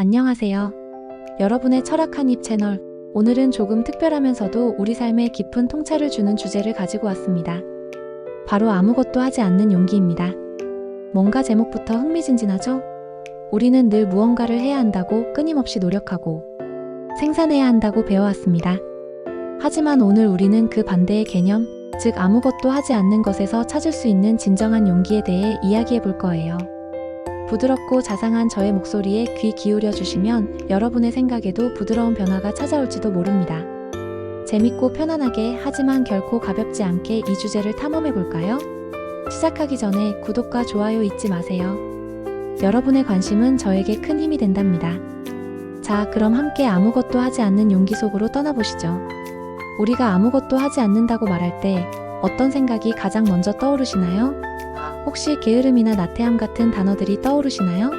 안녕하세요. 여러분의 철학한 입 채널, 오늘은 조금 특별하면서도 우리 삶에 깊은 통찰을 주는 주제를 가지고 왔습니다. 바로 아무것도 하지 않는 용기입니다. 뭔가 제목부터 흥미진진하죠? 우리는 늘 무언가를 해야 한다고 끊임없이 노력하고 생산해야 한다고 배워왔습니다. 하지만 오늘 우리는 그 반대의 개념, 즉 아무것도 하지 않는 것에서 찾을 수 있는 진정한 용기에 대해 이야기해 볼 거예요. 부드럽고 자상한 저의 목소리에 귀 기울여 주시면 여러분의 생각에도 부드러운 변화가 찾아올지도 모릅니다. 재밌고 편안하게, 하지만 결코 가볍지 않게 이 주제를 탐험해 볼까요? 시작하기 전에 구독과 좋아요 잊지 마세요. 여러분의 관심은 저에게 큰 힘이 된답니다. 자, 그럼 함께 아무것도 하지 않는 용기 속으로 떠나보시죠. 우리가 아무것도 하지 않는다고 말할 때 어떤 생각이 가장 먼저 떠오르시나요? 혹시 게으름이나 나태함 같은 단어들이 떠오르시나요?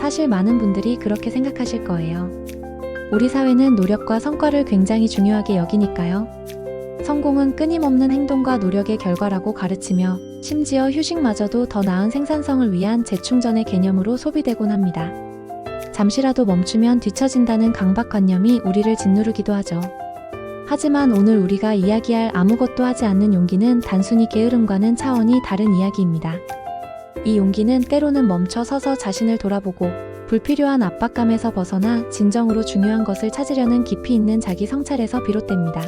사실 많은 분들이 그렇게 생각하실 거예요. 우리 사회는 노력과 성과를 굉장히 중요하게 여기니까요. 성공은 끊임없는 행동과 노력의 결과라고 가르치며 심지어 휴식마저도 더 나은 생산성을 위한 재충전의 개념으로 소비되곤 합니다. 잠시라도 멈추면 뒤처진다는 강박관념이 우리를 짓누르기도 하죠. 하지만 오늘 우리가 이야기할 아무것도 하지 않는 용기는 단순히 게으름과는 차원이 다른 이야기입니다. 이 용기는 때로는 멈춰 서서 자신을 돌아보고 불필요한 압박감에서 벗어나 진정으로 중요한 것을 찾으려는 깊이 있는 자기 성찰에서 비롯됩니다.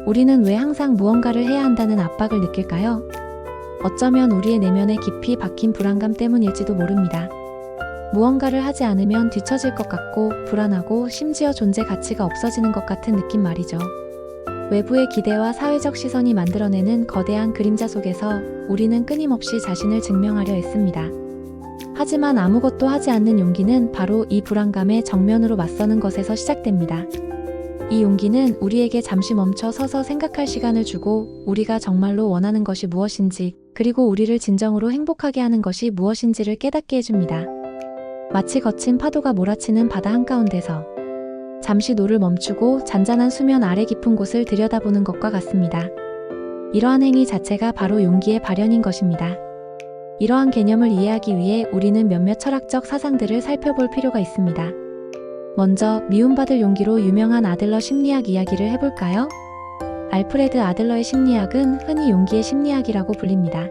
우리는 왜 항상 무언가를 해야 한다는 압박을 느낄까요? 어쩌면 우리의 내면에 깊이 박힌 불안감 때문일지도 모릅니다. 무언가를 하지 않으면 뒤처질 것 같고 불안하고 심지어 존재 가치가 없어지는 것 같은 느낌 말이죠. 외부의 기대와 사회적 시선이 만들어내는 거대한 그림자 속에서 우리는 끊임없이 자신을 증명하려 애씁니다. 하지만 아무것도 하지 않는 용기는 바로 이 불안감에 정면으로 맞서는 것에서 시작됩니다. 이 용기는 우리에게 잠시 멈춰 서서 생각할 시간을 주고 우리가 정말로 원하는 것이 무엇인지, 그리고 우리를 진정으로 행복하게 하는 것이 무엇인지를 깨닫게 해줍니다. 마치 거친 파도가 몰아치는 바다 한가운데서 잠시 노를 멈추고 잔잔한 수면 아래 깊은 곳을 들여다보는 것과 같습니다. 이러한 행위 자체가 바로 용기의 발현인 것입니다. 이러한 개념을 이해하기 위해 우리는 몇몇 철학적 사상들을 살펴볼 필요가 있습니다. 먼저 미움받을 용기로 유명한 아들러 심리학 이야기를 해볼까요? 알프레드 아들러의 심리학은 흔히 용기의 심리학이라고 불립니다.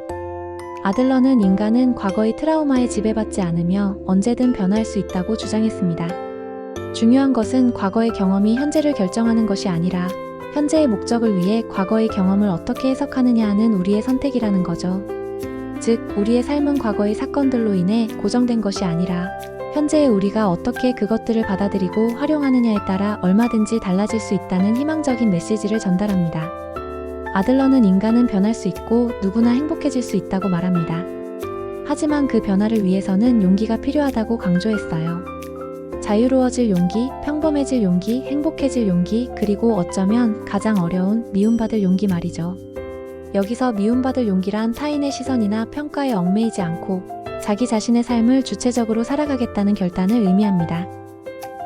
아들러는 인간은 과거의 트라우마에 지배받지 않으며 언제든 변화할 수 있다고 주장했습니다. 중요한 것은 과거의 경험이 현재를 결정하는 것이 아니라 현재의 목적을 위해 과거의 경험을 어떻게 해석하느냐 하는 우리의 선택이라는 거죠. 즉, 우리의 삶은 과거의 사건들로 인해 고정된 것이 아니라 현재의 우리가 어떻게 그것들을 받아들이고 활용하느냐에 따라 얼마든지 달라질 수 있다는 희망적인 메시지를 전달합니다. 아들러는 인간은 변할 수 있고 누구나 행복해질 수 있다고 말합니다. 하지만 그 변화를 위해서는 용기가 필요하다고 강조했어요. 자유로워질 용기, 평범해질 용기, 행복해질 용기, 그리고 어쩌면 가장 어려운 미움받을 용기 말이죠. 여기서 미움받을 용기란 타인의 시선이나 평가에 얽매이지 않고 자기 자신의 삶을 주체적으로 살아가겠다는 결단을 의미합니다.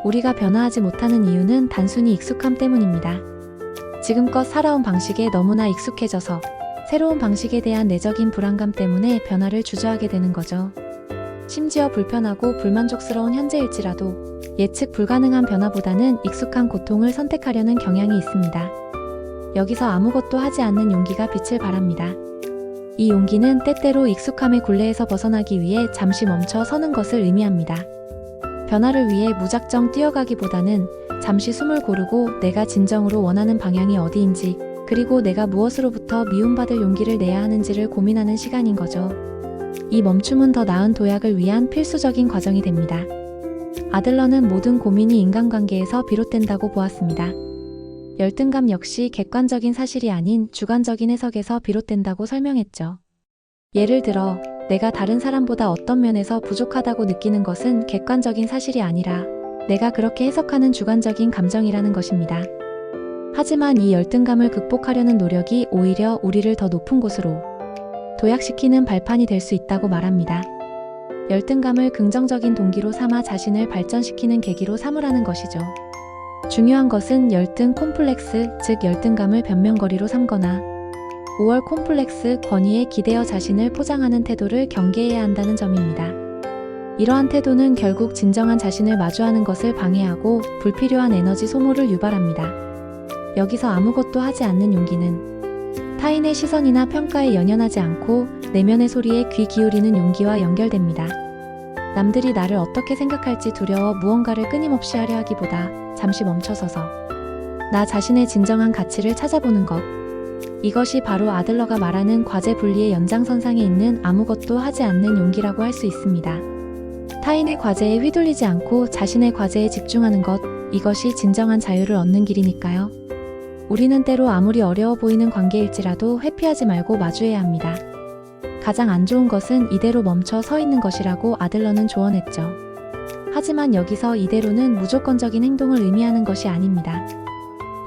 우리가 변화하지 못하는 이유는 단순히 익숙함 때문입니다. 지금껏 살아온 방식에 너무나 익숙해져서 새로운 방식에 대한 내적인 불안감 때문에 변화를 주저하게 되는 거죠. 심지어 불편하고 불만족스러운 현재일지라도 예측 불가능한 변화보다는 익숙한 고통을 선택하려는 경향이 있습니다. 여기서 아무것도 하지 않는 용기가 빛을 발합니다. 이 용기는 때때로 익숙함의 굴레에서 벗어나기 위해 잠시 멈춰 서는 것을 의미합니다. 변화를 위해 무작정 뛰어가기보다는 잠시 숨을 고르고 내가 진정으로 원하는 방향이 어디인지, 그리고 내가 무엇으로부터 미움받을 용기를 내야 하는지를 고민하는 시간인 거죠. 이 멈춤은 더 나은 도약을 위한 필수적인 과정이 됩니다. 아들러는 모든 고민이 인간관계에서 비롯된다고 보았습니다. 열등감 역시 객관적인 사실이 아닌 주관적인 해석에서 비롯된다고 설명했죠. 예를 들어, 내가 다른 사람보다 어떤 면에서 부족하다고 느끼는 것은 객관적인 사실이 아니라 내가 그렇게 해석하는 주관적인 감정이라는 것입니다. 하지만 이 열등감을 극복하려는 노력이 오히려 우리를 더 높은 곳으로 도약시키는 발판이 될 수 있다고 말합니다. 열등감을 긍정적인 동기로 삼아 자신을 발전시키는 계기로 삼으라는 것이죠. 중요한 것은 열등 콤플렉스, 즉 열등감을 변명거리로 삼거나 5월 콤플렉스, 권위에 기대어 자신을 포장하는 태도를 경계해야 한다는 점입니다. 이러한 태도는 결국 진정한 자신을 마주하는 것을 방해하고 불필요한 에너지 소모를 유발합니다. 여기서 아무것도 하지 않는 용기는 타인의 시선이나 평가에 연연하지 않고 내면의 소리에 귀 기울이는 용기와 연결됩니다. 남들이 나를 어떻게 생각할지 두려워 무언가를 끊임없이 하려 하기보다 잠시 멈춰서서 나 자신의 진정한 가치를 찾아보는 것. 이것이 바로 아들러가 말하는 과제 분리의 연장선상에 있는 아무것도 하지 않는 용기라고 할 수 있습니다. 타인의 과제에 휘둘리지 않고 자신의 과제에 집중하는 것, 이것이 진정한 자유를 얻는 길이니까요. 우리는 때로 아무리 어려워 보이는 관계일지라도 회피하지 말고 마주해야 합니다. 가장 안 좋은 것은 이대로 멈춰 서 있는 것이라고 아들러는 조언했죠. 하지만 여기서 이대로는 무조건적인 행동을 의미하는 것이 아닙니다.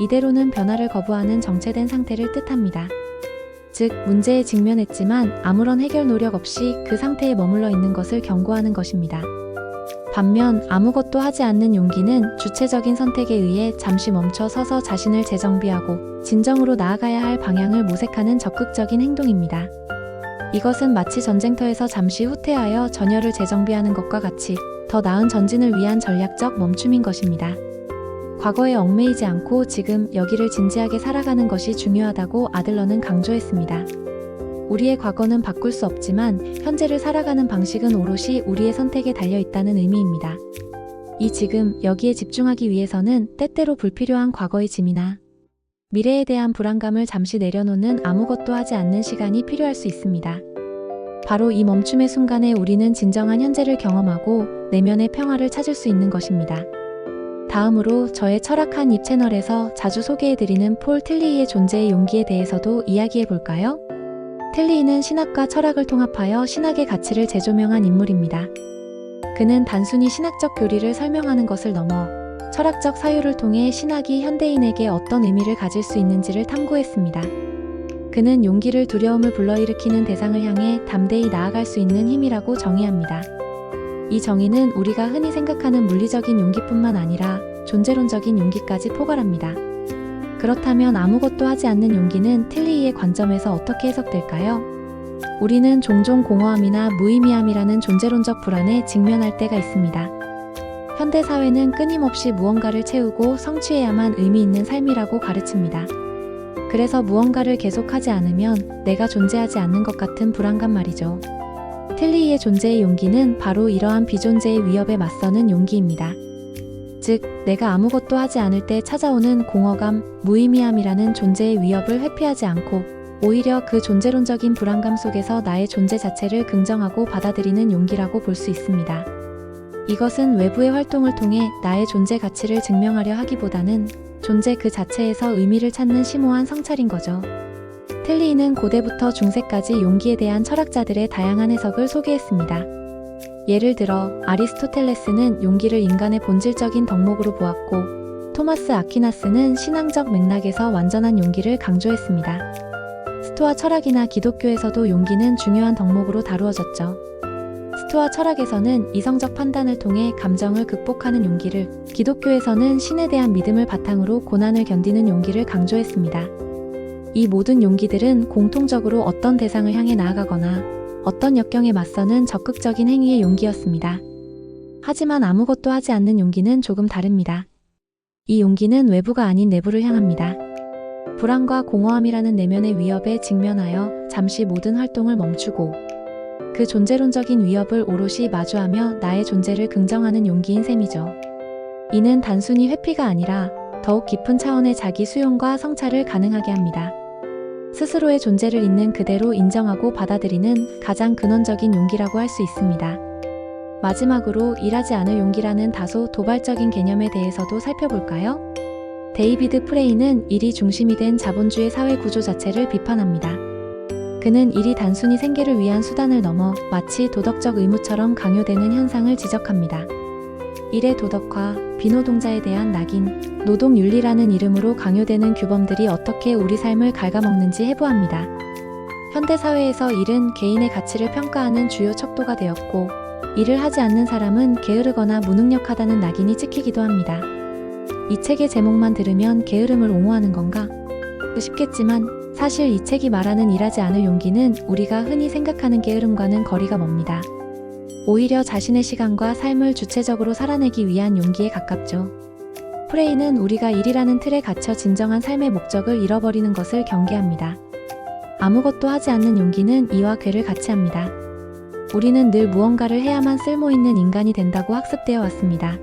이대로는 변화를 거부하는 정체된 상태를 뜻합니다. 즉, 문제에 직면했지만 아무런 해결 노력 없이 그 상태에 머물러 있는 것을 경고하는 것입니다. 반면 아무것도 하지 않는 용기는 주체적인 선택에 의해 잠시 멈춰 서서 자신을 재정비하고 진정으로 나아가야 할 방향을 모색하는 적극적인 행동입니다. 이것은 마치 전쟁터에서 잠시 후퇴하여 전열을 재정비하는 것과 같이 더 나은 전진을 위한 전략적 멈춤인 것입니다. 과거에 얽매이지 않고 지금 여기를 진지하게 살아가는 것이 중요하다고 아들러는 강조했습니다. 우리의 과거는 바꿀 수 없지만 현재를 살아가는 방식은 오롯이 우리의 선택에 달려 있다는 의미입니다. 이 지금 여기에 집중하기 위해서는 때때로 불필요한 과거의 짐이나 미래에 대한 불안감을 잠시 내려놓는 아무것도 하지 않는 시간이 필요할 수 있습니다. 바로 이 멈춤의 순간에 우리는 진정한 현재를 경험하고 내면의 평화를 찾을 수 있는 것입니다. 다음으로 저의 철학한 입 채널에서 자주 소개해드리는 폴 틸리히의 존재의 용기에 대해서도 이야기해볼까요? 틸리히는 신학과 철학을 통합하여 신학의 가치를 재조명한 인물입니다. 그는 단순히 신학적 교리를 설명하는 것을 넘어 철학적 사유를 통해 신학이 현대인에게 어떤 의미를 가질 수 있는지를 탐구했습니다. 그는 용기를 두려움을 불러일으키는 대상을 향해 담대히 나아갈 수 있는 힘이라고 정의합니다. 이 정의는 우리가 흔히 생각하는 물리적인 용기뿐만 아니라 존재론적인 용기까지 포괄합니다. 그렇다면 아무것도 하지 않는 용기는 틸리히의 관점에서 어떻게 해석될까요? 우리는 종종 공허함이나 무의미함이라는 존재론적 불안에 직면할 때가 있습니다. 현대 사회는 끊임없이 무언가를 채우고 성취해야만 의미 있는 삶이라고 가르칩니다. 그래서 무언가를 계속하지 않으면 내가 존재하지 않는 것 같은 불안감 말이죠. 틸리히의 존재의 용기는 바로 이러한 비존재의 위협에 맞서는 용기입니다. 즉, 내가 아무것도 하지 않을 때 찾아오는 공허감, 무의미함이라는 존재의 위협을 회피하지 않고 오히려 그 존재론적인 불안감 속에서 나의 존재 자체를 긍정하고 받아들이는 용기라고 볼 수 있습니다. 이것은 외부의 활동을 통해 나의 존재 가치를 증명하려 하기보다는 존재 그 자체에서 의미를 찾는 심오한 성찰인 거죠. 틸리히는 고대부터 중세까지 용기에 대한 철학자들의 다양한 해석을 소개했습니다. 예를 들어 아리스토텔레스는 용기를 인간의 본질적인 덕목으로 보았고, 토마스 아퀴나스는 신앙적 맥락에서 완전한 용기를 강조했습니다. 스토아 철학이나 기독교에서도 용기는 중요한 덕목으로 다루어졌죠. 스토아 철학에서는 이성적 판단을 통해 감정을 극복하는 용기를, 기독교에서는 신에 대한 믿음을 바탕으로 고난을 견디는 용기를 강조했습니다. 이 모든 용기들은 공통적으로 어떤 대상을 향해 나아가거나 어떤 역경에 맞서는 적극적인 행위의 용기였습니다. 하지만 아무것도 하지 않는 용기는 조금 다릅니다. 이 용기는 외부가 아닌 내부를 향합니다. 불안과 공허함이라는 내면의 위협에 직면하여 잠시 모든 활동을 멈추고 그 존재론적인 위협을 오롯이 마주하며 나의 존재를 긍정하는 용기인 셈이죠. 이는 단순히 회피가 아니라 더욱 깊은 차원의 자기 수용과 성찰을 가능하게 합니다. 스스로의 존재를 있는 그대로 인정하고 받아들이는 가장 근원적인 용기라고 할 수 있습니다. 마지막으로 일하지 않을 용기라는 다소 도발적인 개념에 대해서도 살펴볼까요? 데이비드 프레이는 일이 중심이 된 자본주의 사회 구조 자체를 비판합니다. 그는 일이 단순히 생계를 위한 수단을 넘어 마치 도덕적 의무처럼 강요되는 현상을 지적합니다. 일의 도덕화, 비노동자에 대한 낙인, 노동윤리라는 이름으로 강요되는 규범들이 어떻게 우리 삶을 갉아먹는지 해부합니다. 현대사회에서 일은 개인의 가치를 평가하는 주요 척도가 되었고, 일을 하지 않는 사람은 게으르거나 무능력하다는 낙인이 찍히기도 합니다. 이 책의 제목만 들으면 게으름을 옹호하는 건가? 싶겠지만 사실 이 책이 말하는 일하지 않을 용기는 우리가 흔히 생각하는 게으름과는 거리가 멉니다. 오히려 자신의 시간과 삶을 주체적으로 살아내기 위한 용기에 가깝죠. 프레이는 우리가 일이라는 틀에 갇혀 진정한 삶의 목적을 잃어버리는 것을 경계합니다. 아무것도 하지 않는 용기는 이와 괴를 같이 합니다. 우리는 늘 무언가를 해야만 쓸모있는 인간이 된다고 학습되어 왔습니다.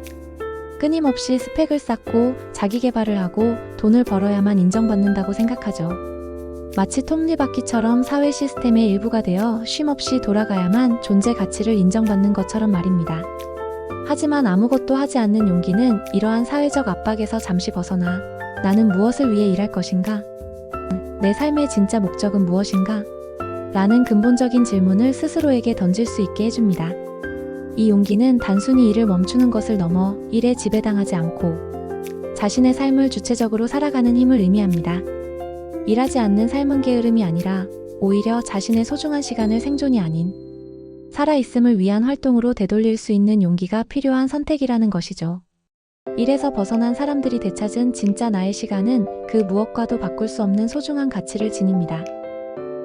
끊임없이 스펙을 쌓고 자기 개발을 하고 돈을 벌어야만 인정받는다고 생각하죠. 마치 톱니바퀴처럼 사회 시스템의 일부가 되어 쉼없이 돌아가야만 존재 가치를 인정받는 것처럼 말입니다. 하지만 아무것도 하지 않는 용기는 이러한 사회적 압박에서 잠시 벗어나 나는 무엇을 위해 일할 것인가? 내 삶의 진짜 목적은 무엇인가? 라는 근본적인 질문을 스스로에게 던질 수 있게 해줍니다. 이 용기는 단순히 일을 멈추는 것을 넘어 일에 지배당하지 않고 자신의 삶을 주체적으로 살아가는 힘을 의미합니다. 일하지 않는 삶은 게으름이 아니라 오히려 자신의 소중한 시간을 생존이 아닌 살아있음을 위한 활동으로 되돌릴 수 있는 용기가 필요한 선택이라는 것이죠. 일에서 벗어난 사람들이 되찾은 진짜 나의 시간은 그 무엇과도 바꿀 수 없는 소중한 가치를 지닙니다.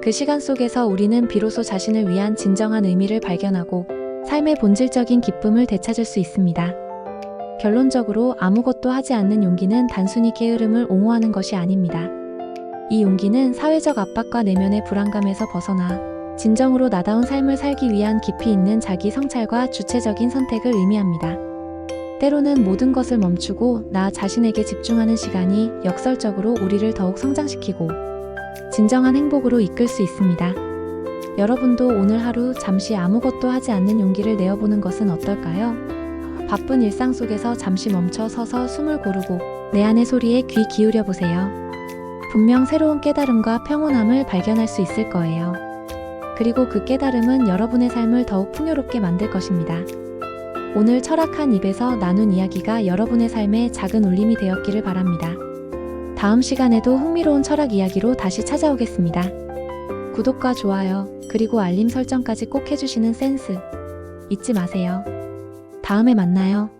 그 시간 속에서 우리는 비로소 자신을 위한 진정한 의미를 발견하고 삶의 본질적인 기쁨을 되찾을 수 있습니다. 결론적으로 아무것도 하지 않는 용기는 단순히 게으름을 옹호하는 것이 아닙니다. 이 용기는 사회적 압박과 내면의 불안감에서 벗어나 진정으로 나다운 삶을 살기 위한 깊이 있는 자기 성찰과 주체적인 선택을 의미합니다. 때로는 모든 것을 멈추고 나 자신에게 집중하는 시간이 역설적으로 우리를 더욱 성장시키고 진정한 행복으로 이끌 수 있습니다. 여러분도 오늘 하루 잠시 아무것도 하지 않는 용기를 내어보는 것은 어떨까요? 바쁜 일상 속에서 잠시 멈춰 서서 숨을 고르고 내 안의 소리에 귀 기울여 보세요. 분명 새로운 깨달음과 평온함을 발견할 수 있을 거예요. 그리고 그 깨달음은 여러분의 삶을 더욱 풍요롭게 만들 것입니다. 오늘 철학한 입에서 나눈 이야기가 여러분의 삶에 작은 울림이 되었기를 바랍니다. 다음 시간에도 흥미로운 철학 이야기로 다시 찾아오겠습니다. 구독과 좋아요, 그리고 알림 설정까지 꼭 해주시는 센스 잊지 마세요. 다음에 만나요.